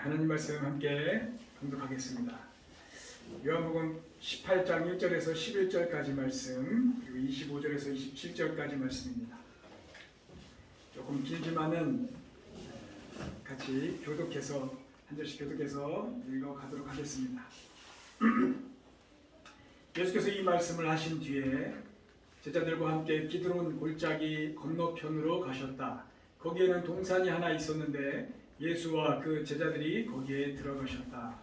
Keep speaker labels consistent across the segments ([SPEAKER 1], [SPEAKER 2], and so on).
[SPEAKER 1] 하나님 말씀 함께 공독하겠습니다. 요한복음 18장 1절에서 11절까지 말씀, 그리고 25절에서 27절까지 말씀입니다. 조금 길지만은 같이 교독해서 한 절씩 교독해서 읽어가도록 하겠습니다. 예수께서 이 말씀을 하신 뒤에 제자들과 함께 기드론 골짜기 건너편으로 가셨다. 거기에는 동산이 하나 있었는데 예수와 그 제자들이 거기에 들어가셨다.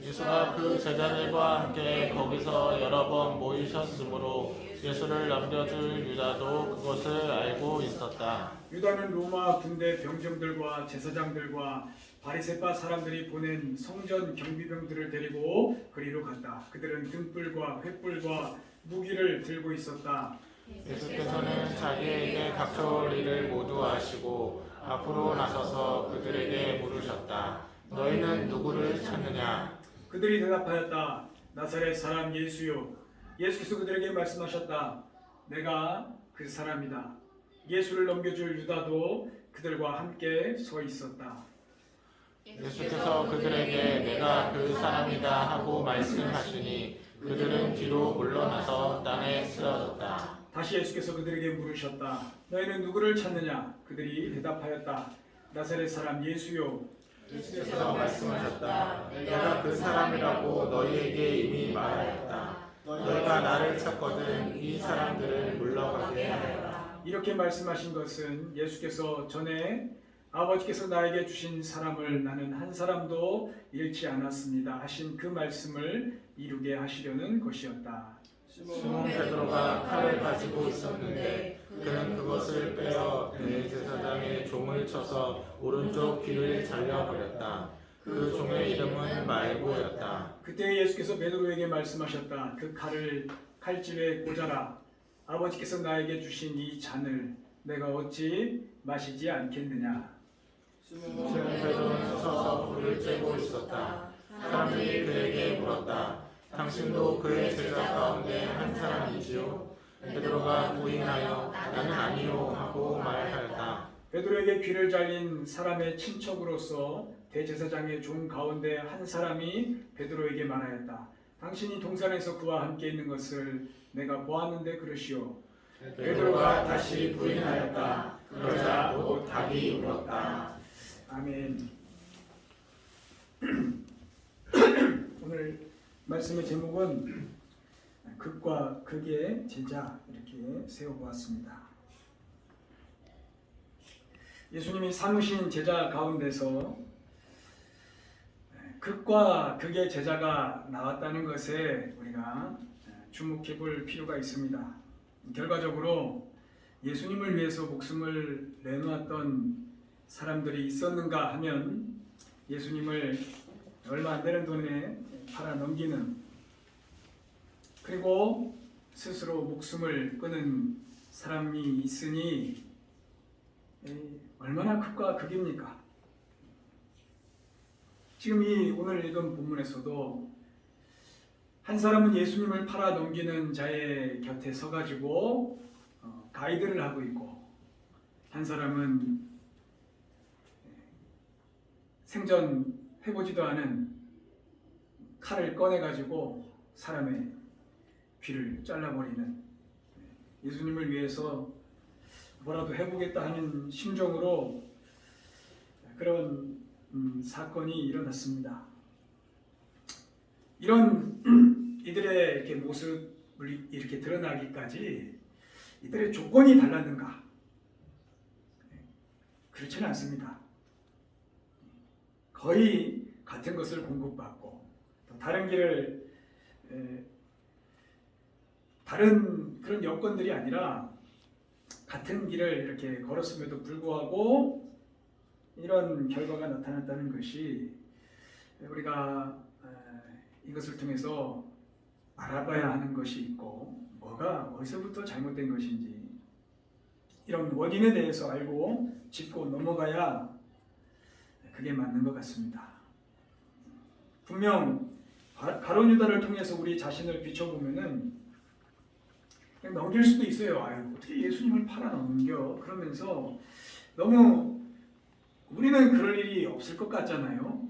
[SPEAKER 2] 예수가 그 제자들과 함께 거기서 여러 번 모이셨으므로 예수를 넘겨줄 유다도 그것을 알고 있었다.
[SPEAKER 1] 유다는 로마 군대 병정들과 제사장들과 바리새파 사람들이 보낸 성전 경비병들을 데리고 그리로 갔다. 그들은 등불과 횃불과 무기를 들고 있었다.
[SPEAKER 2] 예수께서는 자기에게 닥쳐올 일을 모두 아시고 앞으로 나서서 그들에게 물으셨다. 너희는 누구를 찾느냐?
[SPEAKER 1] 그들이 대답하였다. 나사렛 사람 예수요. 예수께서 그들에게 말씀하셨다. 내가 그 사람이다. 예수를 넘겨줄 유다도 그들과 함께 서 있었다.
[SPEAKER 2] 예수께서 그들에게 내가 그 사람이다 하고 말씀하시니 그들은 뒤로 물러나서 땅에 쓰러졌다.
[SPEAKER 1] 다시 예수께서 그들에게 물으셨다. 너희는 누구를 찾느냐? 그들이 대답하였다. 나사렛 사람 예수요.
[SPEAKER 2] 예수께서 말씀하셨다. 내가 그 사람이라고 너희에게 이미 말하였다. 너희가 나를 찾거든 이 사람들을 물러가게 하여라.
[SPEAKER 1] 이렇게 말씀하신 것은 예수께서 전에 아버지께서 나에게 주신 사람을 나는 한 사람도 잃지 않았습니다 하신 그 말씀을 이루게 하시려는 것이었다.
[SPEAKER 2] 시몬 베드로가 칼을 가지고 있었는데 그는 그것을 빼어 대제사장의 종을 쳐서 오른쪽 귀를 잘라버렸다. 그 종의 이름은 말고였다.
[SPEAKER 1] 그때 예수께서 베드로에게 말씀하셨다. 그 칼을 칼집에 꽂아라. 아버지께서 나에게 주신 이 잔을 내가 어찌 마시지 않겠느냐.
[SPEAKER 2] 시몬 베드로는 서서 불을 쬐고 있었다. 사람들이 그에게 물었다. 당신도 그의 제자 가운데 한 사람이지요? 베드로가 부인하여 나는 아니요 하고 말하였다.
[SPEAKER 1] 베드로에게 귀를 잘린 사람의 친척으로서 대제사장의 종 가운데 한 사람이 베드로에게 말하였다. 당신이 동산에서 그와 함께 있는 것을 내가 보았는데 그러시오.
[SPEAKER 2] 베드로가 다시 부인하였다. 그러자 또 닭이 울었다.
[SPEAKER 1] 아멘. 오늘 말씀의 제목은 극과 극의 제자 이렇게 세워보았습니다. 예수님이 삼으신 제자 가운데서 극과 극의 제자가 나왔다는 것에 우리가 주목해 볼 필요가 있습니다. 결과적으로 예수님을 위해서 목숨을 내놓았던 사람들이 있었는가 하면 예수님을 얼마 안 되는 돈에 팔아 넘기는, 그리고 스스로 목숨을 끊은 사람이 있으니 얼마나 극과 극입니까? 지금 이 오늘 읽은 본문에서도 한 사람은 예수님을 팔아 넘기는 자의 곁에 서가지고 가이드를 하고 있고, 한 사람은 생전해보지도 않은 칼을 꺼내가지고 사람의 귀를 잘라버리는, 예수님을 위해서 뭐라도 해보겠다 하는 심정으로 그런 사건이 일어났습니다. 이런 이들의 이렇게 모습을 이렇게 드러나기까지 이들의 조건이 달랐는가? 그렇지는 않습니다. 거의 같은 것을 공급받고 또 다른 길을 다른 그런 여건들이 아니라 같은 길을 이렇게 걸었음에도 불구하고 이런 결과가 나타났다는 것이 우리가 이것을 통해서 알아봐야 하는 것이 있고, 뭐가 어디서부터 잘못된 것인지 이런 원인에 대해서 알고 짚고 넘어가야 그게 맞는 것 같습니다. 분명 가룟 유다를 통해서 우리 자신을 비춰보면은 그냥 넘길 수도 있어요. 아유, 어떻게 예수님을 팔아 넘겨? 그러면서 너무 우리는 그럴 일이 없을 것 같잖아요.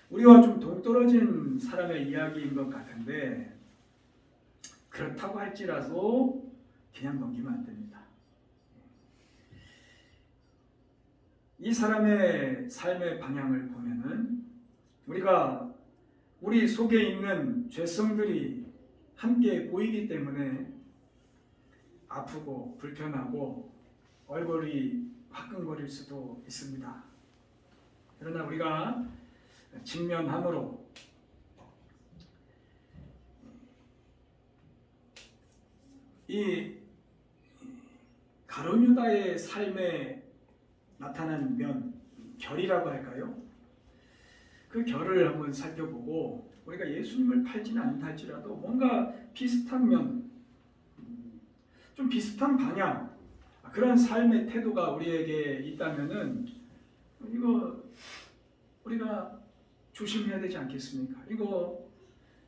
[SPEAKER 1] 우리와 좀 동떨어진 사람의 이야기인 것 같은데 그렇다고 할지라도 그냥 넘기면 안 됩니다. 이 사람의 삶의 방향을 보면은 우리 속에 있는 죄성들이 함께 보이기 때문에 아프고 불편하고 얼굴이 화끈거릴 수도 있습니다. 그러나 우리가 직면함으로 이 가룟 유다의 삶에 나타난 결이라고 할까요? 그 결을 한번 살펴보고 우리가 예수님을 팔지는 않다 할지라도 뭔가 비슷한 좀 비슷한 방향, 그런 삶의 태도가 우리에게 있다면은 이거 우리가 조심해야 되지 않겠습니까?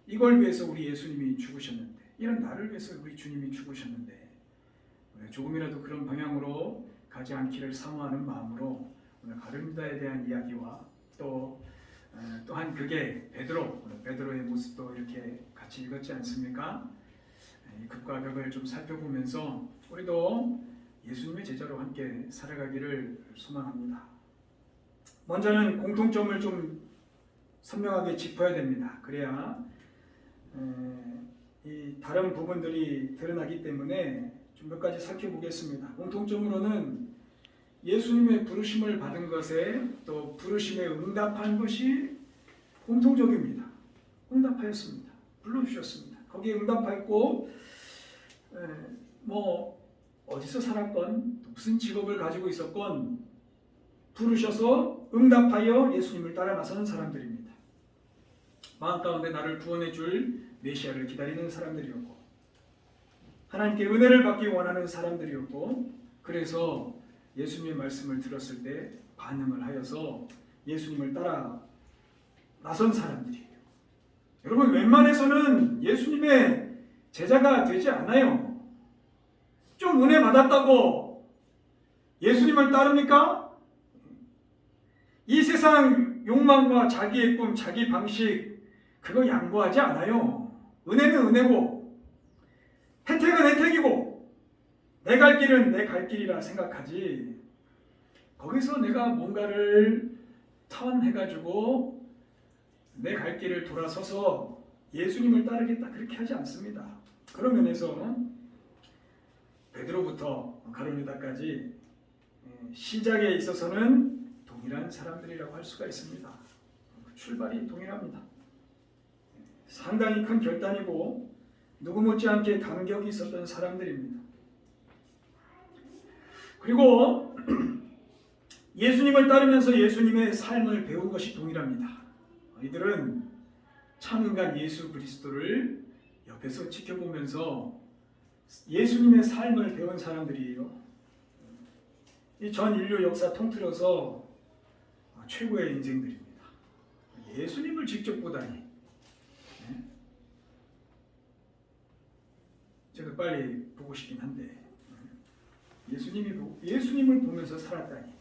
[SPEAKER 1] 이걸 위해서 우리 예수님이 죽으셨는데, 이런 나를 위해서 우리 주님이 죽으셨는데, 조금이라도 그런 방향으로 가지 않기를 사모하는 마음으로 오늘 가룟 유다에 대한 이야기와 또한 그게 베드로의 모습도 이렇게 같이 읽었지 않습니까? 이 극과 격을 좀 살펴보면서 우리도 예수님의 제자로 함께 살아가기를 소망합니다. 먼저는 공통점을 좀 선명하게 짚어야 됩니다. 그래야 이 다른 부분들이 드러나기 때문에 좀 몇 가지 살펴보겠습니다. 공통점으로는 예수님의 부르심을 받은 것에 또 부르심에 응답한 것이 공통적입니다. 응답하였습니다. 불러주셨습니다. 거기에 응답했고 어디서 살았건 무슨 직업을 가지고 있었건 부르셔서 응답하여 예수님을 따라 나서는 사람들입니다. 마음 가운데 나를 구원해 줄 메시아를 기다리는 사람들이었고 하나님께 은혜를 받기 원하는 사람들이었고 그래서 예수님의 말씀을 들었을 때 반응을 하여서 예수님을 따라 나선 사람들이에요. 여러분 웬만해서는 예수님의 제자가 되지 않아요. 좀 은혜 받았다고 예수님을 따릅니까? 이 세상 욕망과 자기의 꿈, 자기 방식 그거 양보하지 않아요. 은혜는 은혜고 혜택은 혜택이고 내 갈 길은 내 갈 길이라 생각하지 거기서 내가 뭔가를 턴해가지고 내 갈 길을 돌아서서 예수님을 따르겠다 그렇게 하지 않습니다. 그런 면에서 베드로부터 가룟 유다까지 시작에 있어서는 동일한 사람들이라고 할 수가 있습니다. 출발이 동일합니다. 상당히 큰 결단이고 누구 못지않게 감격이 있었던 사람들입니다. 그리고 예수님을 따르면서 예수님의 삶을 배운 것이 동일합니다. 이들은 참인간 예수 그리스도를 옆에서 지켜보면서 예수님의 삶을 배운 사람들이에요. 이 전 인류 역사 통틀어서 최고의 인생들입니다. 예수님을 직접 보다니. 저도 빨리 보고 싶긴 한데 예수님을 보면서 살았다니.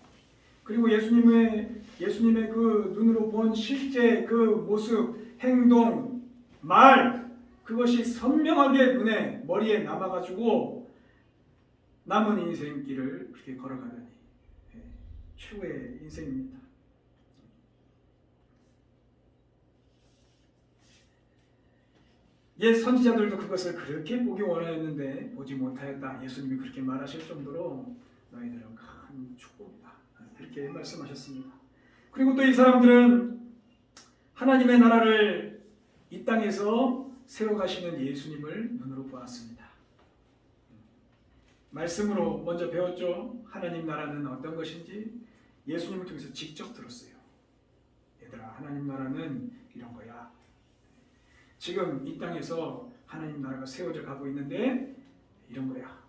[SPEAKER 1] 그리고 예수님의 그 눈으로 본 실제 그 모습, 행동, 말 그것이 선명하게 머리에 남아가지고 남은 인생길을 그렇게 걸어가다니 최고의 인생입니다. 옛 선지자들도 그것을 그렇게 보기 원하였는데 보지 못하였다. 예수님이 그렇게 말하실 정도로 너희들은 큰 축복이다. 그렇게 말씀하셨습니다. 그리고 또 이 사람들은 하나님의 나라를 이 땅에서 세워가시는 예수님을 눈으로 보았습니다. 말씀으로 먼저 배웠죠. 하나님 나라는 어떤 것인지 예수님을 통해서 직접 들었어요. 얘들아, 하나님 나라는 이런 거야. 지금 이 땅에서 하나님 나라가 세워져 가고 있는데 이런 거야.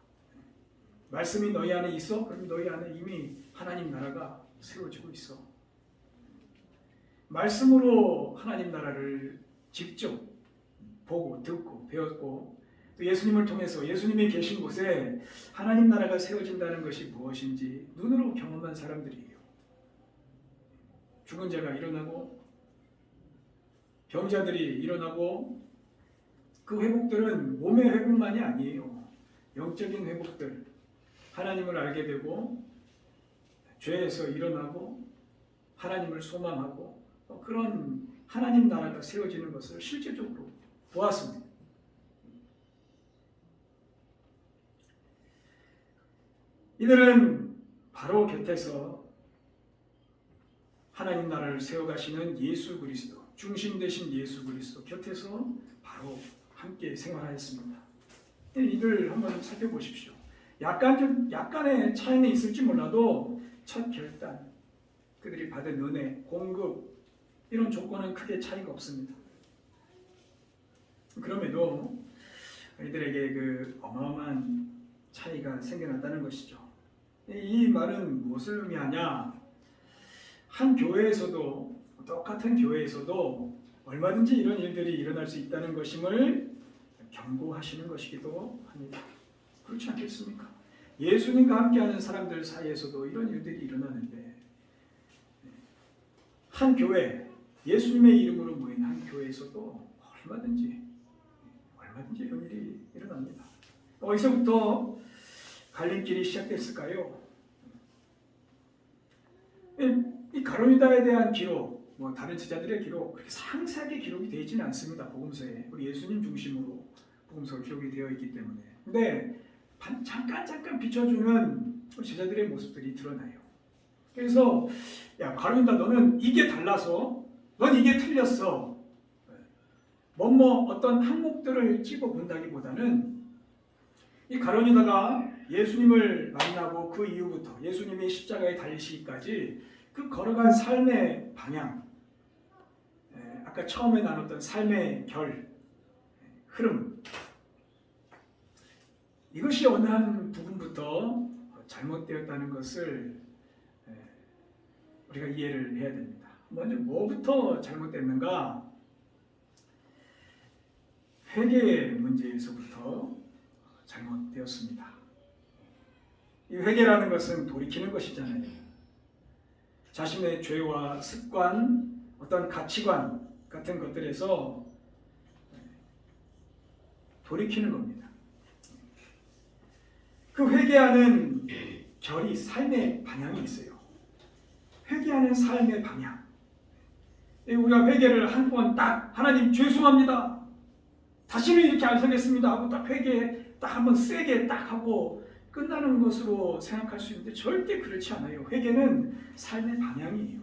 [SPEAKER 1] 말씀이 너희 안에 있어? 그럼 너희 안에 이미 하나님 나라가 세워지고 있어. 말씀으로 하나님 나라를 직접 보고 듣고 배웠고 또 예수님을 통해서 예수님이 계신 곳에 하나님 나라가 세워진다는 것이 무엇인지 눈으로 경험한 사람들이에요. 죽은 자가 일어나고 병자들이 일어나고 그 회복들은 몸의 회복만이 아니에요. 영적인 회복들. 하나님을 알게 되고 죄에서 일어나고 하나님을 소망하고 그런 하나님 나라가 세워지는 것을 실제적으로 보았습니다. 이들은 바로 곁에서 하나님 나라를 세워가시는 예수 그리스도, 중심 되신 예수 그리스도 곁에서 바로 함께 생활하였습니다. 이들 한번 살펴보십시오. 약간의 차이는 있을지 몰라도 첫 결단, 그들이 받은 은혜, 공급 이런 조건은 크게 차이가 없습니다. 그럼에도 이들에게 그 어마어마한 차이가 생겨났다는 것이죠. 이 말은 무엇을 의미하냐? 한 교회에서도 똑같은 교회에서도 얼마든지 이런 일들이 일어날 수 있다는 것임을 경고하시는 것이기도 합니다. 그렇지 않겠습니까? 예수님과 함께하는 사람들 사이에서도 이런 일들이 일어나는데 한 교회, 예수님의 이름으로 모인 한 교회에서도 얼마든지 이런 일이 일어납니다. 어디서부터 갈림길이 시작됐을까요? 이 가룟유다에 대한 기록, 다른 제자들의 기록 그렇게 상세하게 기록이 되어 있지는 않습니다. 복음서에 우리 예수님 중심으로 복음서가 기록이 되어 있기 때문에. 근데 잠깐 비춰주는 제자들의 모습들이 드러나요. 그래서 야 가룟유다, 너는 이게 달라서, 넌 이게 틀렸어. 어떤 항목들을 찝어 본다기보다는 이 가룟유다가 예수님을 만나고 그 이후부터 예수님이 십자가에 달리시기까지 그 걸어간 삶의 방향, 아까 처음에 나눴던 삶의 흐름, 이것이 어느 한 부분부터 잘못되었다는 것을 우리가 이해를 해야 됩니다. 먼저 뭐부터 잘못됐는가? 회개의 문제에서부터 잘못되었습니다. 이 회개라는 것은 돌이키는 것이잖아요. 자신의 죄와 습관, 어떤 가치관 같은 것들에서 돌이키는 겁니다. 그 회개하는 결이 삶의 방향이 있어요. 회개하는 삶의 방향. 우리가 회개를 한 번 딱, 하나님 죄송합니다, 다시는 이렇게 안 살겠습니다 하고 딱 회개 딱 한번 세게 딱 하고 끝나는 것으로 생각할 수 있는데 절대 그렇지 않아요. 회개는 삶의 방향이에요.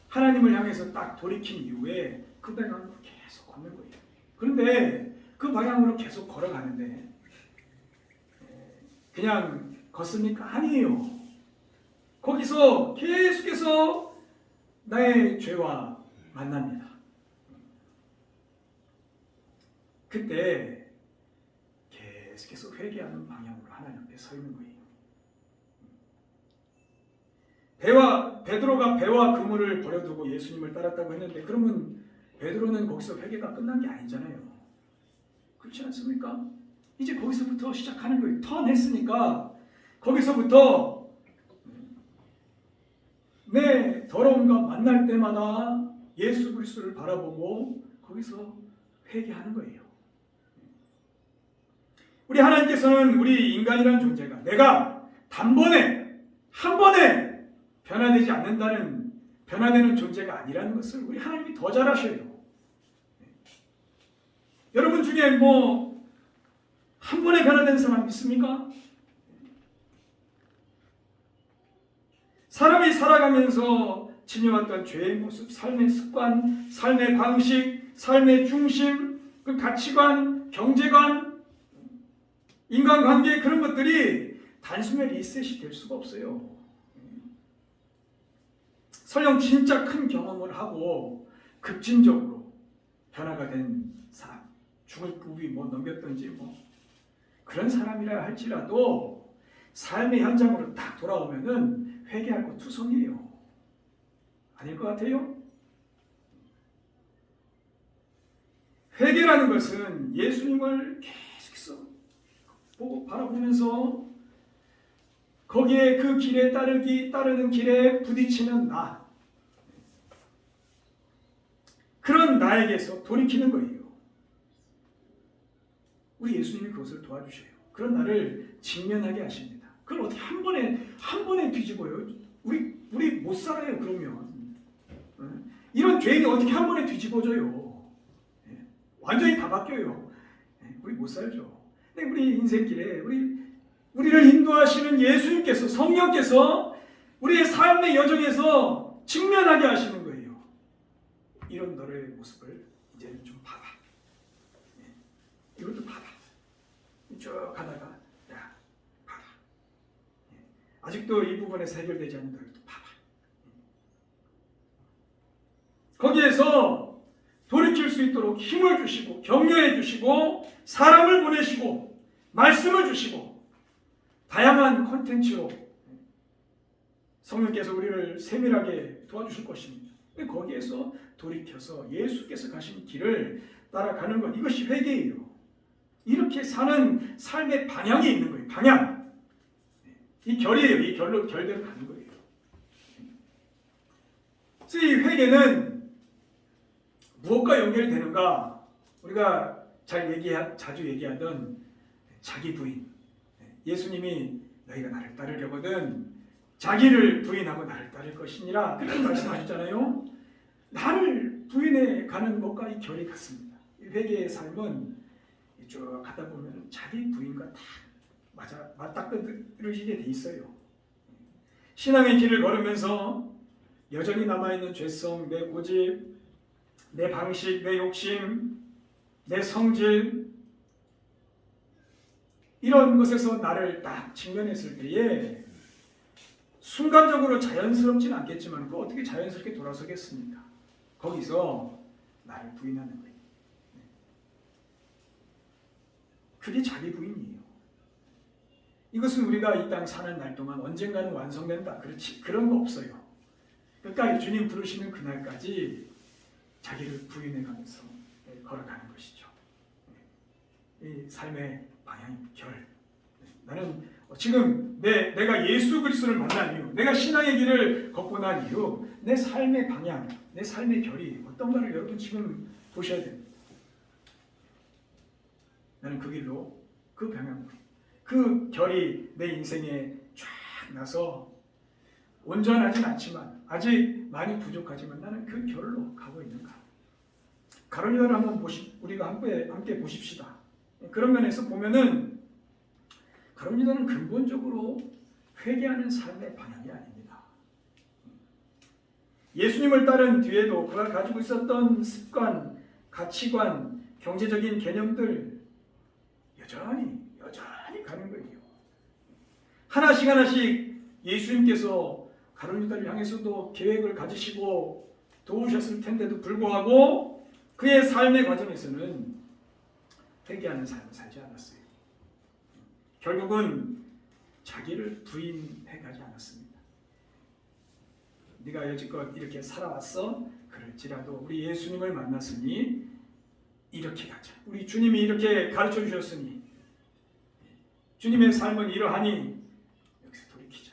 [SPEAKER 1] 하나님을 향해서 딱 돌이킨 이후에 그 방향으로 계속 걷는 거예요. 그런데 그 방향으로 계속 걸어가는데 그냥 걷습니까? 아니에요. 거기서 계속해서 나의 죄와 만납니다. 그때 계속해서 회개하는 방향으로 하나님 앞에 서 있는 거예요. 베드로가 배와 그물을 버려두고 예수님을 따랐다고 했는데 그러면 베드로는 거기서 회개가 끝난 게 아니잖아요. 그렇지 않습니까? 이제 거기서부터 시작하는 거예요. 턴했으니까 거기서부터 내 더러움과 만날 때마다 예수 그리스도를 바라보고 거기서 회개하는 거예요. 우리 하나님께서는 우리 인간이라는 존재가 내가 단번에 한 번에 변화되는 존재가 아니라는 것을 우리 하나님이 더 잘 아셔요. 여러분 중에 한 번에 변화된 사람 있습니까? 사람이 살아가면서 지녀왔던 죄의 모습, 삶의 습관, 삶의 방식, 삶의 중심, 그 가치관, 경제관, 인간관계, 그런 것들이 단숨에 리셋이 될 수가 없어요. 설령 진짜 큰 경험을 하고 급진적으로 변화가 된 사람, 죽을 급이 넘겼던지 그런 사람이라 할지라도 삶의 현장으로 딱 돌아오면은 회개할 것 투성이에요. 아닐 것 같아요? 회개라는 것은 예수님을 계속해서 바라보면서 거기에 그 길에 따르는 길에 부딪히는 나, 그런 나에게서 돌이키는 거예요. 우리 예수님이 그것을 도와주셔요. 그런 나를 직면하게 하십니다. 그걸 어떻게 한 번에 뒤집어요? 우리 못 살아요. 그러면 이런 죄인이 어떻게 한 번에 뒤집어져요? 완전히 다 바뀌어요. 우리 못 살죠. 근데 우리 인생길에 우리를 인도하시는 예수님께서, 성령께서 우리의 삶의 여정에서 직면하게 하시는 거예요. 이런 너의 모습을 이제는 좀 봐봐. 이것도 봐봐. 쭉 가다가 야, 봐봐. 아직도 이 부분에서 해결되지 않는 너를 또 봐봐. 거기에서 돌이킬 수 있도록 힘을 주시고 격려해 주시고 사람을 보내시고 말씀을 주시고 다양한 콘텐츠로 성령께서 우리를 세밀하게 도와주실 것입니다. 거기에서 돌이켜서 예수께서 가신 길을 따라가는 것, 이것이 회개예요. 이렇게 사는 삶의 방향이 있는 거예요. 방향. 이 결이에요. 이 결대로 가는 거예요. 그래서 이 회개는 무엇과 연결되는가? 우리가 자주 얘기하던 자기 부인. 예수님이 너희가 나를 따르려거든 자기를 부인하고 나를 따를 것이니라 그렇게 말씀하셨잖아요. 나를 부인해 가는 것과 이 결이 같습니다. 회개의 삶은 쭉 가다 보면 자기 부인과 다 맞닥뜨리게 돼 있어요. 신앙의 길을 걸으면서 여전히 남아있는 죄성, 내 고집, 내 방식, 내 욕심, 내 성질, 이런 것에서 나를 딱 직면했을 때에 순간적으로 자연스럽진 않겠지만 그거 어떻게 자연스럽게 돌아서겠습니까? 거기서 나를 부인하는 거예요. 그게 자기 부인이에요. 이것은 우리가 이 땅 사는 날 동안 언젠가는 완성된다. 그렇지, 그런 거 없어요. 끝까지 주님 부르시는 그날까지 자기를 부인해가면서 걸어가는 것이죠. 이 삶의 방향, 결. 나는 지금 내가 예수 그리스도를 만난 이유, 내가 신앙의 길을 걷고 난 이유, 내 삶의 방향, 내 삶의 결이 어떤가를 여러분 지금 보셔야 됩니다. 나는 그 길로, 그 방향으로, 그 결이 내 인생에 쫙 나서 온전하진 않지만, 아직 많이 부족하지만 나는 그 결로 가고 있는가. 가론유다를 한번 우리가 함께 보십시다. 그런 면에서 보면은 가론유다는 근본적으로 회개하는 삶의 방향이 아닙니다. 예수님을 따른 뒤에도 그가 가지고 있었던 습관, 가치관, 경제적인 개념들 여전히 가는 거예요. 하나씩 예수님께서 가론유다를 향해서도 계획을 가지시고 도우셨을 텐데도 불구하고 그의 삶의 과정에서는 회개하는 삶을 살지 않았어요. 결국은 자기를 부인해 가지 않았습니다. 네가 여지껏 이렇게 살아왔어? 그럴지라도 우리 예수님을 만났으니 이렇게 가자. 우리 주님이 이렇게 가르쳐 주셨으니 주님의 삶은 이러하니 여기서 돌이키자.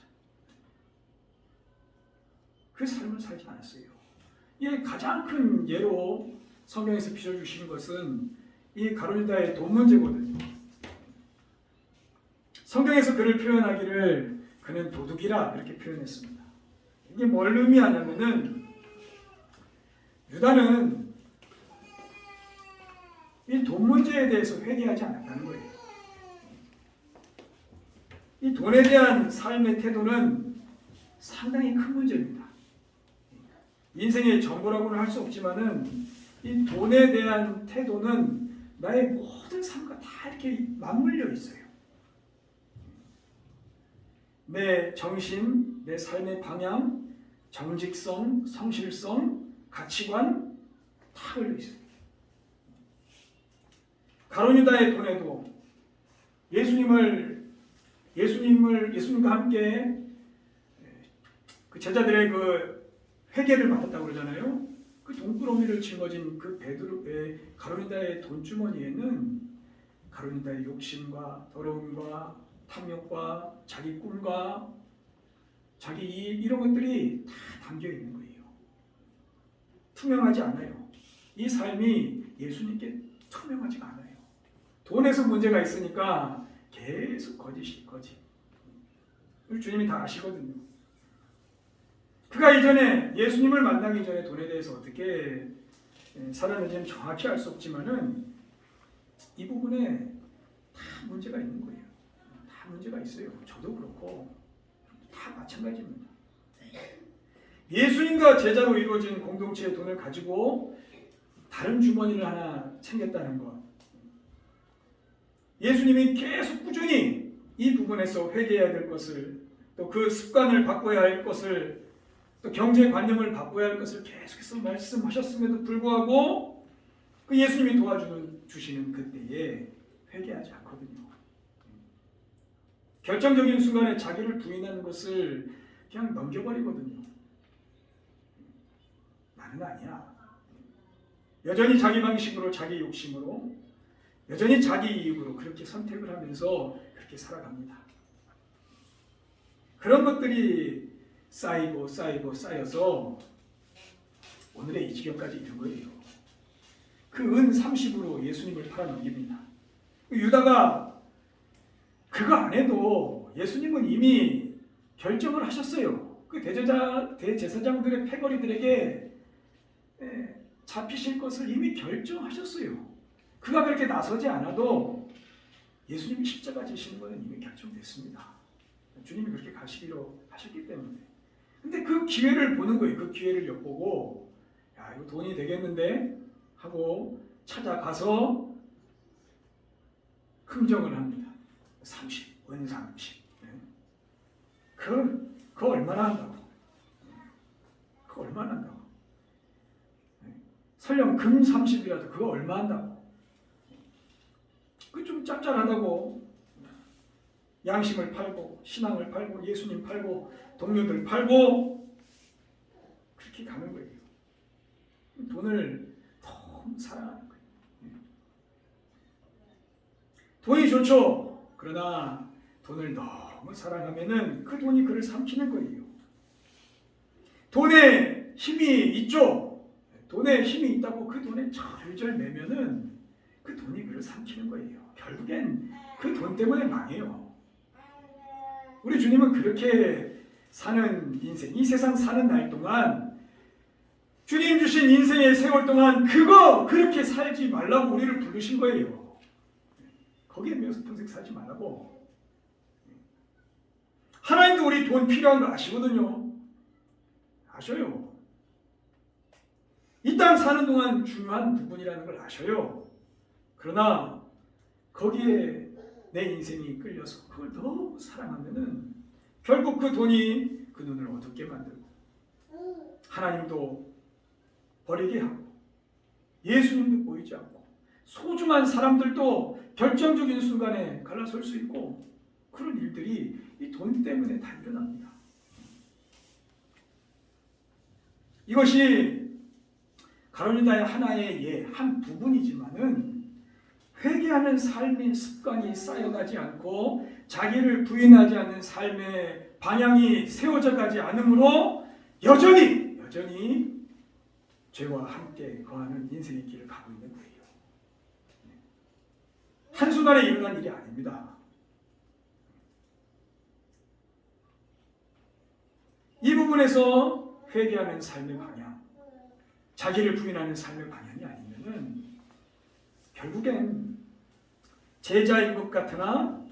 [SPEAKER 1] 그 삶을 살지 않았어요. 이 가장 큰 예로 성경에서 비춰주신 것은 이 가론유다의 돈 문제거든요. 성경에서 그를 표현하기를 그는 도둑이라 이렇게 표현했습니다. 이게 뭘 의미하냐면은 유다는 이 돈 문제에 대해서 회개하지 않았다는 거예요. 이 돈에 대한 삶의 태도는 상당히 큰 문제입니다. 인생의 전부라고는 할 수 없지만은 이 돈에 대한 태도는 나의 모든 삶과 다 이렇게 맞물려 있어요. 내 정신, 내 삶의 방향, 정직성, 성실성, 가치관 다 걸려 있어요. 가론유다의 돈에도 예수님과 함께 그 제자들의 그 회개를 받았다고 그러잖아요. 그 돈꾸러미를 짊어진 그 베드로의 가론유다의 돈주머니에는 가론유다의 욕심과 더러움과 탐욕과 자기 꿈과 자기 이익 이런 것들이 다 담겨 있는 거예요. 투명하지 않아요. 이 삶이 예수님께 투명하지가 않아요. 돈에서 문제가 있으니까 계속 거짓이 거짓. 우리 주님이 다 아시거든요. 그가 이전에 예수님을 만나기 전에 돈에 대해서 어떻게 살았는지는 정확히 알 수 없지만은 이 부분에 다 문제가 있는 거예요. 다 문제가 있어요. 저도 그렇고 다 마찬가지입니다. 예수님과 제자로 이루어진 공동체의 돈을 가지고 다른 주머니를 하나 챙겼다는 것. 예수님이 계속 꾸준히 이 부분에서 회개해야 될 것을, 또 그 습관을 바꿔야 할 것을, 또 경제관념을 바꿔야 할 것을 계속해서 말씀하셨음에도 불구하고 그 예수님이 도와주시는 그때에 회개하지 않거든요. 결정적인 순간에 자기를 부인하는 것을 그냥 넘겨버리거든요. 나는 아니야. 여전히 자기 방식으로, 자기 욕심으로, 여전히 자기 이익으로 그렇게 선택을 하면서 그렇게 살아갑니다. 그런 것들이 쌓여서 오늘의 이 지경까지 이른 거예요. 그 은 30으로 예수님을 팔아넘깁니다. 유다가 그거 안 해도 예수님은 이미 결정을 하셨어요. 그 대제사장들의 패거리들에게 잡히실 것을 이미 결정하셨어요. 그가 그렇게 나서지 않아도 예수님이 십자가 지시는 것은 이미 결정됐습니다. 주님이 그렇게 가시기로 하셨기 때문에. 근데 그 기회를 보는 거예요. 그 기회를 엿보고 야, 이거 돈이 되겠는데 하고 찾아가서 흥정을 합니다. 30, 은 30. 그거 얼마나 한다고? 그거 얼마나 한다고? 설령 금 30이라도 그거 얼마 한다고? 그 좀 짭짤하다고. 양심을 팔고, 신앙을 팔고, 예수님 팔고, 동료들 팔고 그렇게 가는 거예요. 돈을 너무 사랑하는 거예요. 돈이 좋죠. 그러나 돈을 너무 사랑하면은 그 돈이 그를 삼키는 거예요. 돈에 힘이 있죠. 돈에 힘이 있다고 그 돈에 절절 매면은 그 돈이 그를 삼키는 거예요. 결국엔 그 돈 때문에 망해요. 우리 주님은 그렇게 사는 인생, 이 세상 사는 날 동안 주님 주신 인생의 세월 동안 그렇게 살지 말라고 우리를 부르신 거예요. 거기에 매여서 평생 살지 말라고. 하나님도 우리 돈 필요한 거 아시거든요. 아셔요. 이 땅 사는 동안 중요한 부분이라는 걸 아셔요. 그러나 거기에 내 인생이 끌려서 그걸 너무 사랑하면은 결국 그 돈이 그 눈을 어둡게 만들고 하나님도 버리게 하고 예수님도 보이지 않고 소중한 사람들도 결정적인 순간에 갈라설 수 있고 그런 일들이 이 돈 때문에 다 일어납니다. 이것이 가론유다의 하나의 한 부분이지만은 회개하는 삶의 습관이 쌓여가지 않고 자기를 부인하지 않는 삶의 방향이 세워져 가지 않으므로 여전히 죄와 함께 거하는 인생의 길을 가고 있는 거예요. 한순간에 일어난 일이 아닙니다. 이 부분에서 회개하는 삶의 방향, 자기를 부인하는 삶의 방향이 아니면은 결국엔 제자인 것 같으나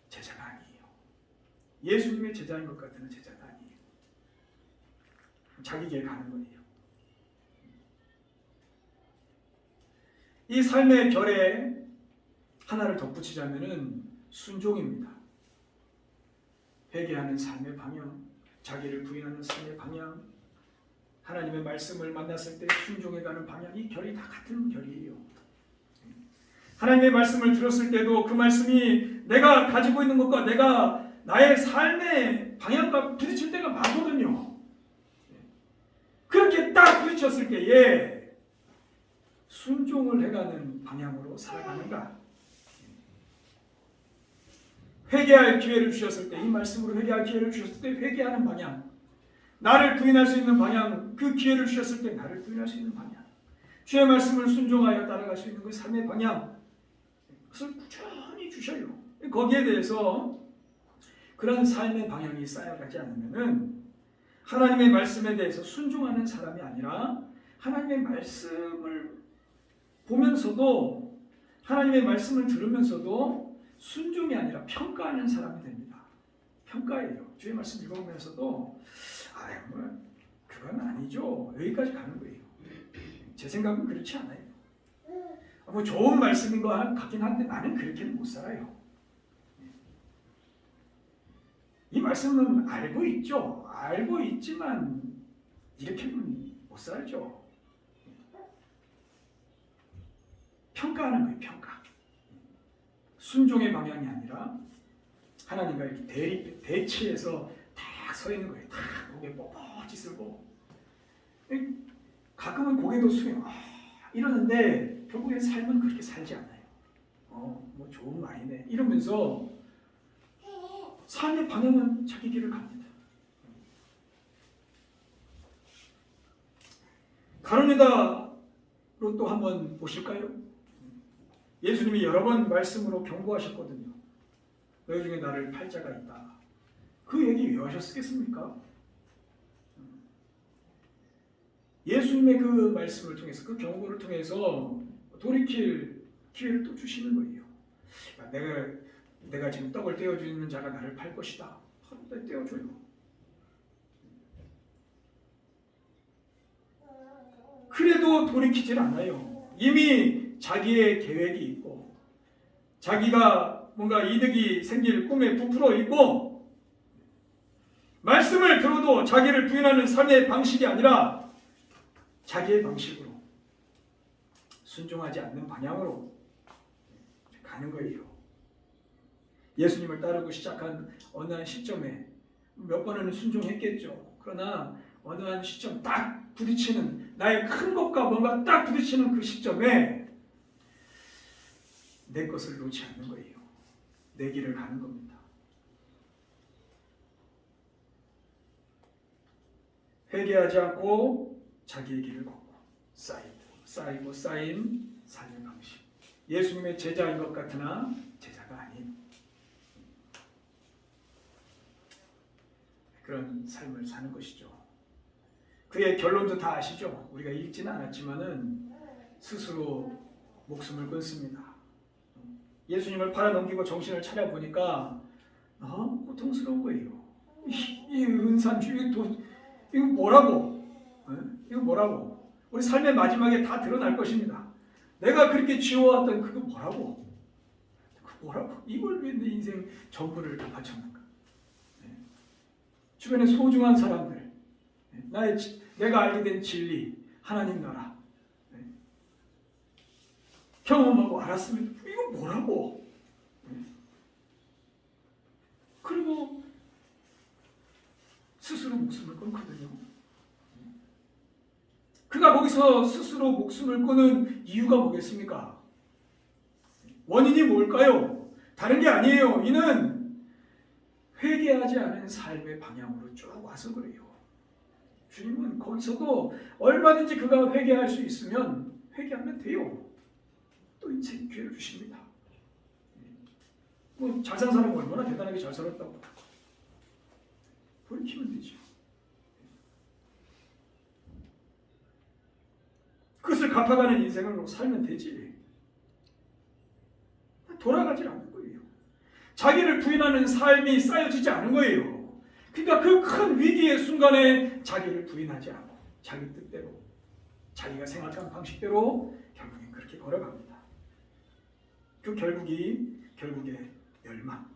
[SPEAKER 1] 제자가 아니에요. 예수님의 제자인 것 같으나 제자가 아니에요. 자기 길 가는 거예요. 이 삶의 결에 하나를 덧붙이자면은 순종입니다. 회개하는 삶의 방향, 자기를 부인하는 삶의 방향, 하나님의 말씀을 만났을 때 순종해가는 방향, 이 결이 다 같은 결이에요. 하나님의 말씀을 들었을 때도 그 말씀이 내가 가지고 있는 것과 내가 나의 삶의 방향과 부딪힐 때가 많거든요. 그렇게 딱 부딪혔을 때에 순종을 해가는 방향으로 살아가는가? 회개할 기회를 주셨을 때, 이 말씀으로 회개할 기회를 주셨을 때 회개하는 방향, 나를 부인할 수 있는 방향, 그 기회를 주셨을 때 나를 부인할 수 있는 방향, 주의 말씀을 순종하여 따라갈 수 있는 그 삶의 방향, 그것을 꾸준히 주셔요. 거기에 대해서 그런 삶의 방향이 쌓여가지 않으면은 하나님의 말씀에 대해서 순종하는 사람이 아니라 하나님의 말씀을 보면서도 하나님의 말씀을 들으면서도 순종이 아니라 평가하는 사람이 됩니다. 평가예요. 주의 말씀 읽어보면서도 그건 아니죠. 여기까지 가는 거예요. 제 생각은 그렇지 않아요. 좋은 말씀인 것 같긴 한데 나는 그렇게는 못 살아요. 이 말씀은 알고 있죠. 알고 있지만 이렇게는 못 살죠. 평가하는 거예요. 평가. 순종의 방향이 아니라 하나님과 이렇게 대치해서 딱 서 있는 거예요. 딱 고개 뻣뻣이 쓰고 가끔은 고개도 숙여 이러는데 결국엔 삶은 그렇게 살지 않아요. 좋은 말이네 이러면서 삶의 방향은 자기 길을 갑니다. 가룟유다로 또 한번 보실까요? 예수님이 여러 번 말씀으로 경고하셨거든요. 너희 중에 나를 팔 자가 있다. 그 얘기 왜 하셨겠습니까? 예수님의 그 말씀을 통해서 그 경고를 통해서 돌이킬 기회를 또 주시는 거예요. 내가 지금 떡을 떼어주는 자가 나를 팔 것이다. 떼어줘요. 그래도 돌이키질 않아요. 이미 자기의 계획이 있고 자기가 뭔가 이득이 생길 꿈에 부풀어 있고 말씀을 들어도 자기를 부인하는 삶의 방식이 아니라 자기의 방식으로 순종하지 않는 방향으로 가는 거예요. 예수님을 따르고 시작한 어느 한 시점에 몇 번은 순종했겠죠. 그러나 어느 한 시점 딱 부딪히는 나의 큰 것과 뭔가 딱 부딪히는 그 시점에 내 것을 놓지 않는 거예요. 내 길을 가는 겁니다. 회개하지 않고 자기의 길을 걷고 쌓이고 쌓인 삶의 방식. 예수님의 제자인 것 같으나 제자가 아닌 그런 삶을 사는 것이죠. 그의 결론도 다 아시죠? 우리가 읽지는 않았지만은 스스로 목숨을 끊습니다. 예수님을 팔아넘기고 정신을 차려보니까 고통스러운 거예요. 이 은산주의 이거 뭐라고? 이거 뭐라고? 우리 삶의 마지막에 다 드러날 것입니다. 내가 그렇게 지어왔던 그거 뭐라고? 이걸 왜 내 인생 전부를 다 바쳤는가? 주변에 소중한 사람들, 내가 알게 된 진리, 하나님 나라 경험하고 알았으면 이거 뭐라고? 그리고 스스로 목숨을 끊거든요. 그가 거기서 스스로 목숨을 끊은 이유가 뭐겠습니까? 원인이 뭘까요? 다른 게 아니에요. 이는 회개하지 않은 삶의 방향으로 쭉 와서 그래요. 주님은 거기서도 얼마든지 그가 회개할 수 있으면 회개하면 돼요. 또 인생 기회를 주십니다. 잘 산 사람은 얼마나 대단하게 잘 살았다고 돌이키면 되죠. 그것을 갚아가는 인생으로 살면 되지. 돌아가질 않는 거예요. 자기를 부인하는 삶이 쌓여지지 않은 거예요. 그러니까 그 큰 위기의 순간에 자기를 부인하지 않고 자기 뜻대로 자기가 생각한 방식대로 결국엔 그렇게 걸어갑니다. 그 결국에 멸망.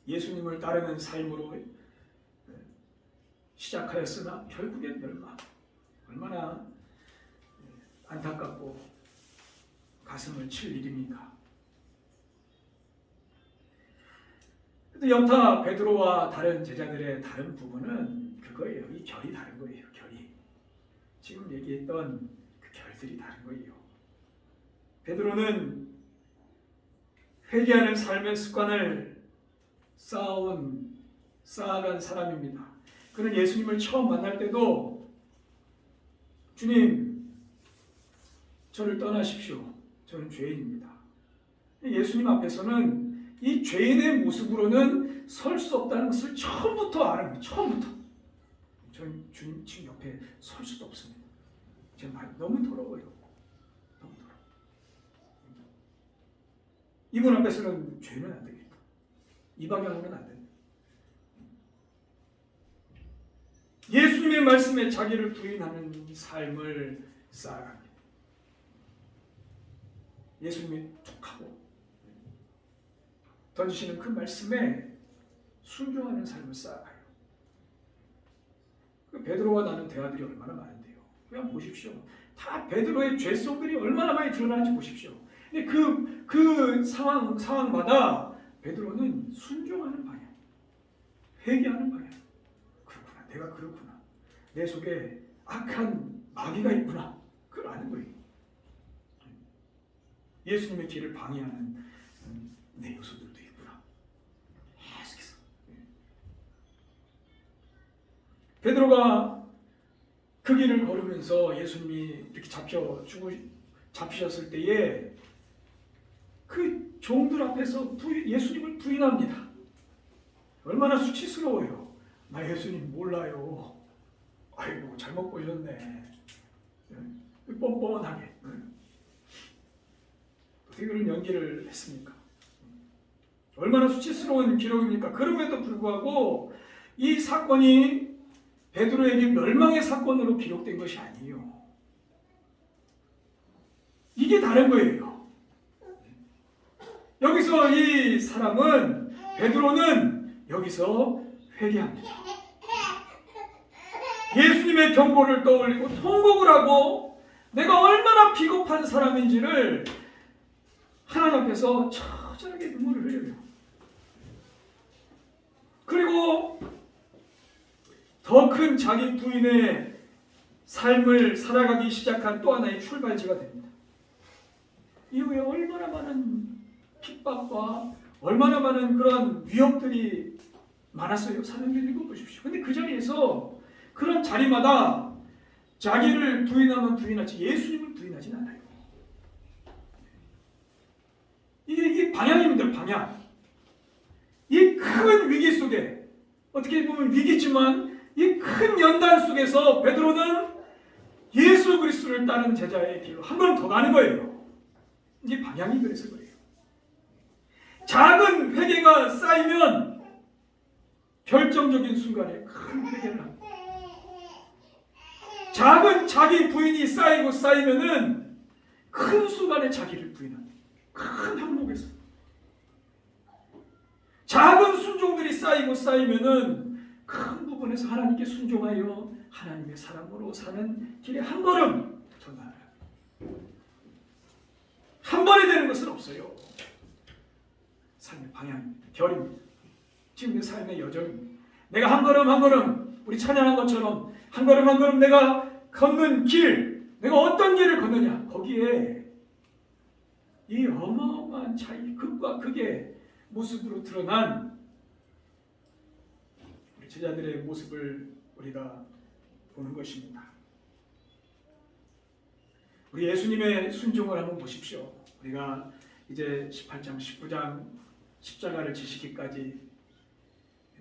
[SPEAKER 1] 예수님을 따르는 삶으로 시작하였으나 결국엔 멸망. 얼마나 안타깝고 가슴을 칠 일입니까? 근데 여타 베드로와 다른 제자들의 다른 부분은 그거예요. 이 결이 다른 거예요. 결이. 지금 얘기했던 그 결들이 다른 거예요. 베드로는 회개하는 삶의 습관을 쌓아간 사람입니다. 그는 예수님을 처음 만날 때도 주님, 저를 떠나십시오. 저는 죄인입니다. 예수님 앞에서는 이 죄인의 모습으로는 설 수 없다는 것을 처음부터 아는 거예요. 처음부터. 저는 주님 지금 옆에 설 수도 없습니다. 제 말이 너무 더러워요. 너무 더러워. 이분 앞에서는 죄는 안 되겠다. 이 방향으로는 안 된다. 예수님의 말씀에 자기를 부인하는 삶을 쌓아갑니다. 예수님이 툭하고 던지시는 그 말씀에 순종하는 삶을 쌓아가요. 그 베드로와 나눈 대화들이 얼마나 많은데요. 그냥 보십시오. 다 베드로의 죄성들이 얼마나 많이 드러나는지 보십시오. 근데 그 상황마다 베드로는 순종하는 방향, 회개하는 방향. 그렇구나, 내가 그렇구나. 내 속에 악한 마귀가 있구나. 그걸 아는 거예요. 예수님의 길을 방해하는 내 요소들도 있구나. 계속해서. 베드로가 그 길을 걸으면서 예수님이 이렇게 잡히셨을 때에 그 종들 앞에서 예수님을 부인합니다. 얼마나 수치스러워요. 나 예수님 몰라요. 아이고 잘못 보셨네. 뻔뻔하게. 어떻게 그런 연기를 했습니까? 얼마나 수치스러운 기록입니까? 그럼에도 불구하고 이 사건이 베드로에게 멸망의 사건으로 기록된 것이 아니에요. 이게 다른 거예요. 여기서 이 사람은, 베드로는 여기서 회개합니다. 예수님의 경고를 떠올리고 통곡을 하고 내가 얼마나 비겁한 사람인지를 하나님 앞에서 처절하게 눈물을 흘려요. 그리고 더 큰 자기 부인의 삶을 살아가기 시작한 또 하나의 출발지가 됩니다. 이후에 얼마나 많은 핍박과 얼마나 많은 그런 위협들이 많았어요. 사도행전 읽어보십시오. 근데 그 자리에서 그런 자리마다 자기를 부인하면 부인하지 예수님을 부인하진 않아요. 이게 방향입니다. 방향. 이 큰 위기 속에 어떻게 보면 위기지만 이 큰 연단 속에서 베드로는 예수 그리스도를 따르는 제자의 길로 한 번 더 가는 거예요. 이게 방향이 그래서 그래요. 작은 회개가 쌓이면 결정적인 순간에 큰 회개를 합니다. 작은 자기 부인이 쌓이면은 큰 순간에 자기를 부인합니다. 큰 항목에서. 작은 순종들이 쌓이면은 큰 부분에서 하나님께 순종하여 하나님의 사랑으로 사는 길에 한 걸음 더 나아갑니다. 한 번에 되는 것은 없어요. 삶의 방향입니다. 결입니다. 지금 내 삶의 여정입니다. 내가 한 걸음 한 걸음 우리 찬양한 것처럼 한 걸음 한 걸음 내가 걷는 길, 내가 어떤 길을 걷느냐, 거기에 이 어마어마한 차이, 극과 극의 모습으로 드러난 우리 제자들의 모습을 우리가 보는 것입니다. 우리 예수님의 순종을 한번 보십시오. 우리가 이제 18장, 19장 십자가를 지시기까지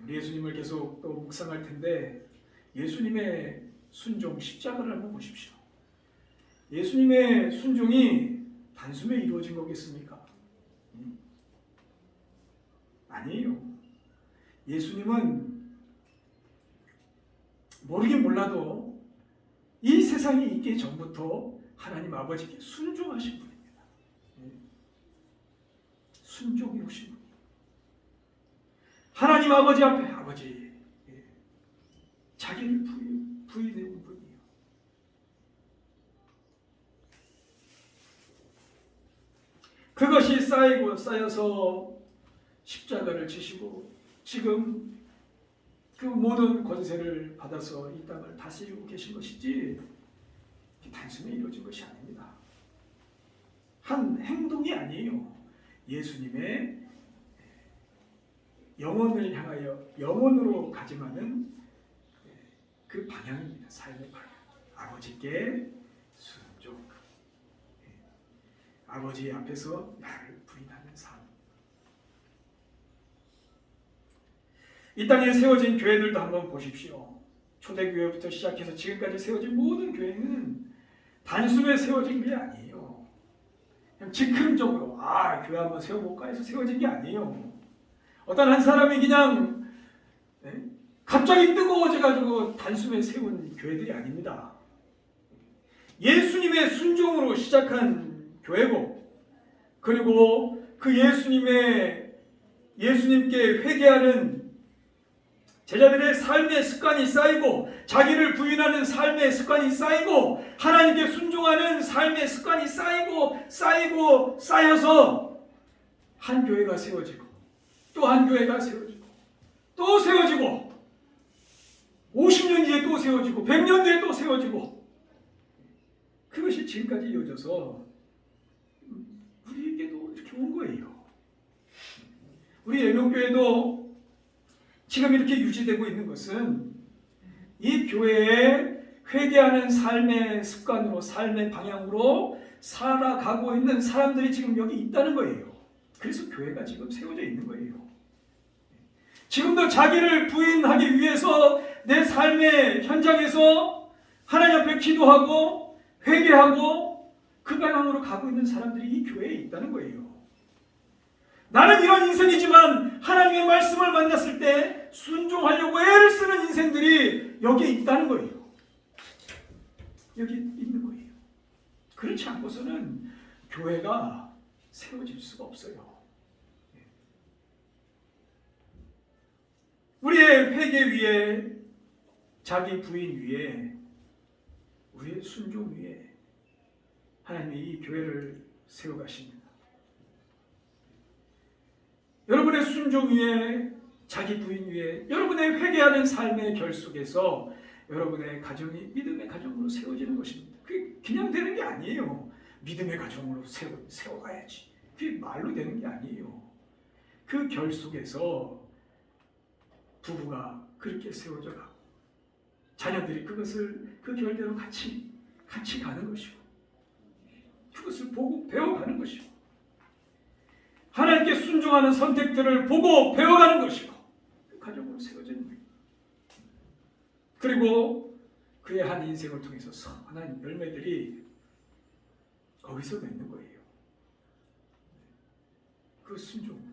[SPEAKER 1] 우리 예수님을 계속 또 묵상할 텐데 예수님의 순종, 십자가를 한번 보십시오. 예수님의 순종이 단숨에 이루어진 거겠습니까? 아니에요. 예수님은 모르긴 몰라도 이 세상이 있기 전부터 하나님 아버지께 순종하신 분입니다. 순종이 오신 분. 하나님 아버지 앞에 아버지 자기를 부인해온 분이에요. 그것이 쌓여서 십자가를 지시고 지금 그 모든 권세를 받아서 이 땅을 다스리고 계신 것이지 단순히 이루어진 것이 아닙니다. 한 행동이 아니에요. 예수님의 영혼을 향하여 영혼으로 가짐하는 그 방향입니다. 삶의 방향. 아버지께 것이죠. 아버지 앞에서 나를 부인하는 삶. 이 땅에 세워진 교회들도 한번 보십시오. 초대교회부터 시작해서 지금까지 세워진 모든 교회는 단순히 세워진 게 아니에요. 그냥 즉흥적으로 교회 한번 세워볼까 해서 세워진 게 아니에요. 어떤 한 사람이 그냥 갑자기 뜨거워져가지고 단숨에 세운 교회들이 아닙니다. 예수님의 순종으로 시작한 교회고, 그리고 그 예수님께 회개하는 제자들의 삶의 습관이 쌓이고, 자기를 부인하는 삶의 습관이 쌓이고, 하나님께 순종하는 삶의 습관이 쌓여서 한 교회가 세워지고, 또 한 교회가 세워지고, 또 세워지고, 50년 뒤에 또 세워지고, 100년 뒤에 또 세워지고, 그것이 지금까지 이어져서 우리에게도 이렇게 온 거예요. 우리 예명교회도 지금 이렇게 유지되고 있는 것은 이 교회에 회개하는 삶의 습관으로, 삶의 방향으로 살아가고 있는 사람들이 지금 여기 있다는 거예요. 그래서 교회가 지금 세워져 있는 거예요. 지금도 자기를 부인하기 위해서 내 삶의 현장에서 하나님 앞에 기도하고 회개하고 그 방향으로 가고 있는 사람들이 이 교회에 있다는 거예요. 나는 이런 인생이지만 하나님의 말씀을 만났을 때 순종하려고 애를 쓰는 인생들이 여기에 있다는 거예요. 여기 있는 거예요. 그렇지 않고서는 교회가 세워질 수가 없어요. 우리의 회개 위에, 자기 부인 위에, 우리의 순종 위에 하나님이 이 교회를 세워가십니다. 여러분의 순종 위에, 자기 부인 위에, 여러분의 회개하는 삶의 결 속에서 여러분의 가정이 믿음의 가정으로 세워지는 것입니다. 그게 그냥 되는 게 아니에요. 믿음의 가정으로 세워가야지. 그게 말로 되는 게 아니에요. 그 결 속에서 부부가 그렇게 세워져 가고, 자녀들이 그것을 그 결대로 같이 가는 것이고, 그것을 보고 배워가는 것이고, 하나님께 순종하는 선택들을 보고 배워가는 것이고, 그 가정으로 세워지는 거예요. 그리고 그의 한 인생을 통해서 선한 열매들이 거기서 맺는 거예요. 그 순종,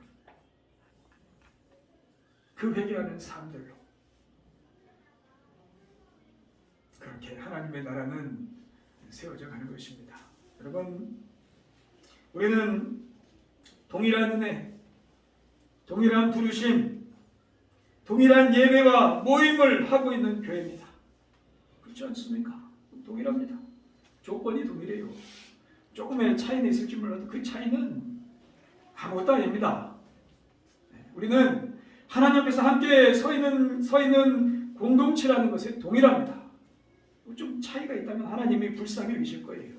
[SPEAKER 1] 그 회개하는 삶들로 그렇게 하나님의 나라는 세워져 가는 것입니다. 여러분, 우리는 동일한 은혜, 동일한 부르심, 동일한 예배와 모임을 하고 있는 교회입니다. 그렇지 않습니까? 동일합니다. 조건이 동일해요. 조금의 차이는 있을지 몰라도 그 차이는 아무것도 아닙니다. 우리는 하나님 앞에서 함께 서 있는 공동체라는 것에 동일합니다. 좀 차이가 있다면 하나님이 불쌍히 여기실 거예요.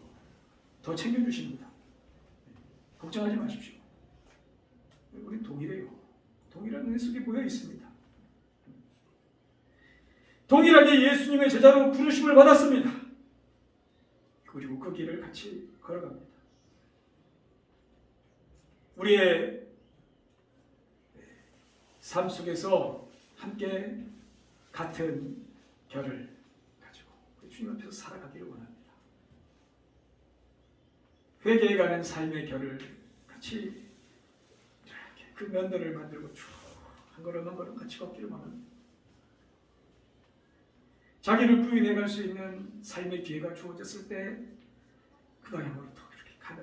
[SPEAKER 1] 더 챙겨주십니다. 걱정하지 마십시오. 우리 동일해요. 동일한 은혜 속에 모여 있습니다. 동일하게 예수님의 제자로 부르심을 받았습니다. 그리고 그 길을 같이 걸어갑니다. 우리의 삶 속에서 함께 같은 결을 가지고 주님 앞에서 살아가기를 원합니다. 회개해가는 삶의 결을 같이 이렇게 그 면들을 만들고 쭉 한 걸음 한 걸음 같이 걷기를 원합니다. 자기를 부인해갈 수 있는 삶의 기회가 주어졌을 때 그 방향으로 더 이렇게 가는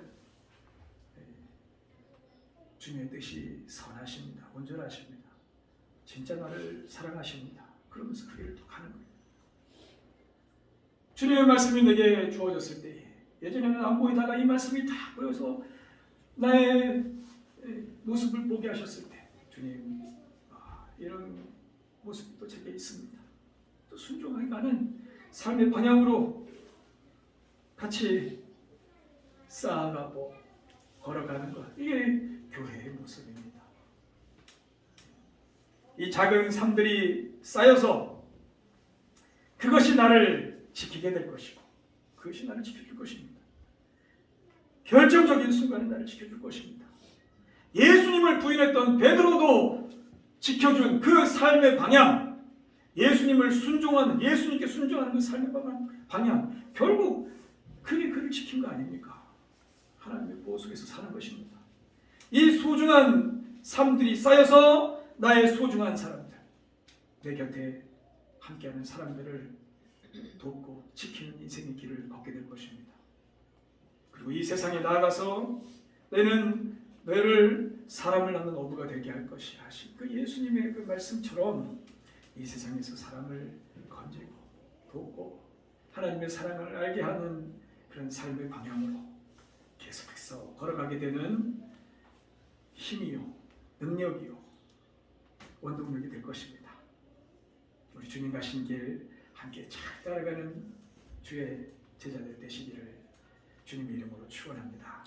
[SPEAKER 1] 주님의 뜻이 선하십니다. 온전하십니다. 진짜 나를 사랑하십니다. 그러면서 그 길을 또 가는 거예요. 주님의 말씀이 내게 주어졌을 때, 예전에는 안 보이다가 이 말씀이 다 보여서 나의 모습을 보게 하셨을 때, 주님, 이런 모습이 또 제게 있습니다. 또 순종하게 가는 삶의 방향으로 같이 쌓아가고 걸어가는 것, 이게 교회의 모습입니다. 이 작은 삶들이 쌓여서 그것이 나를 지키게 될 것이고, 그것이 나를 지켜줄 것입니다. 결정적인 순간에 나를 지켜줄 것입니다. 예수님을 부인했던 베드로도 지켜준 그 삶의 방향, 예수님을 순종하는, 예수님께 순종하는 그 삶의 방향, 결국 그게 그를 지킨 거 아닙니까? 하나님의 보호 속에서 사는 것입니다. 이 소중한 삶들이 쌓여서 나의 소중한 사람들, 내 곁에 함께하는 사람들을 돕고 지키는 인생의 길을 걷게 될 것입니다. 그리고 이 세상에 나아가서 너를 사람을 낳는 어부가 되게 할 것이라 하신 그 예수님의 그 말씀처럼 이 세상에서 사람을 건지고 돕고 하나님의 사랑을 알게 하는 그런 삶의 방향으로 계속해서 걸어가게 되는 힘이요, 능력이요, 원동력이 될 것입니다. 우리 주님 가신 길 함께 잘 따라가는 주의 제자들 되시기를 주님의 이름으로 축원합니다.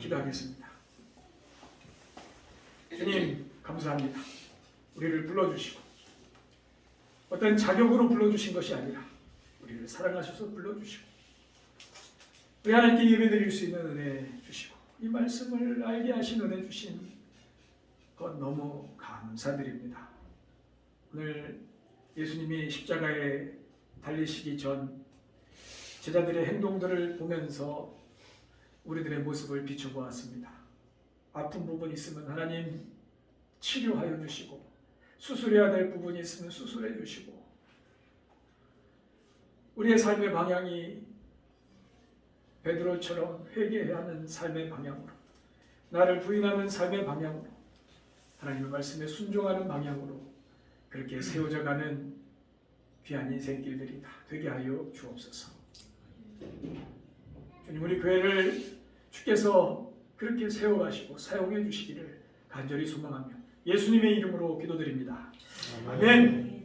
[SPEAKER 1] 기도하겠습니다. 주님 감사합니다. 우리를 불러주시고 어떤 자격으로 불러주신 것이 아니라 우리를 사랑하셔서 불러주시고 우리 하나님께 예배드릴 수 있는 은혜 주시고 이 말씀을 알게 하신 은혜 주신 것 너무 감사드립니다. 오늘 예수님이 십자가에 달리시기 전 제자들의 행동들을 보면서 우리들의 모습을 비춰보았습니다. 아픈 부분이 있으면 하나님 치료하여 주시고 수술해야 될 부분이 있으면 수술해 주시고 우리의 삶의 방향이 베드로처럼 회개해야 하는 삶의 방향으로 나를 부인하는 삶의 방향으로 하나님의 말씀에 순종하는 방향으로 그렇게 세워져가는 귀한 인생길들이 다 되게 하여 주옵소서. 주님 우리 교회를 주께서 그렇게 세워가시고 사용해 주시기를 간절히 소망하며 예수님의 이름으로 기도드립니다. 아멘.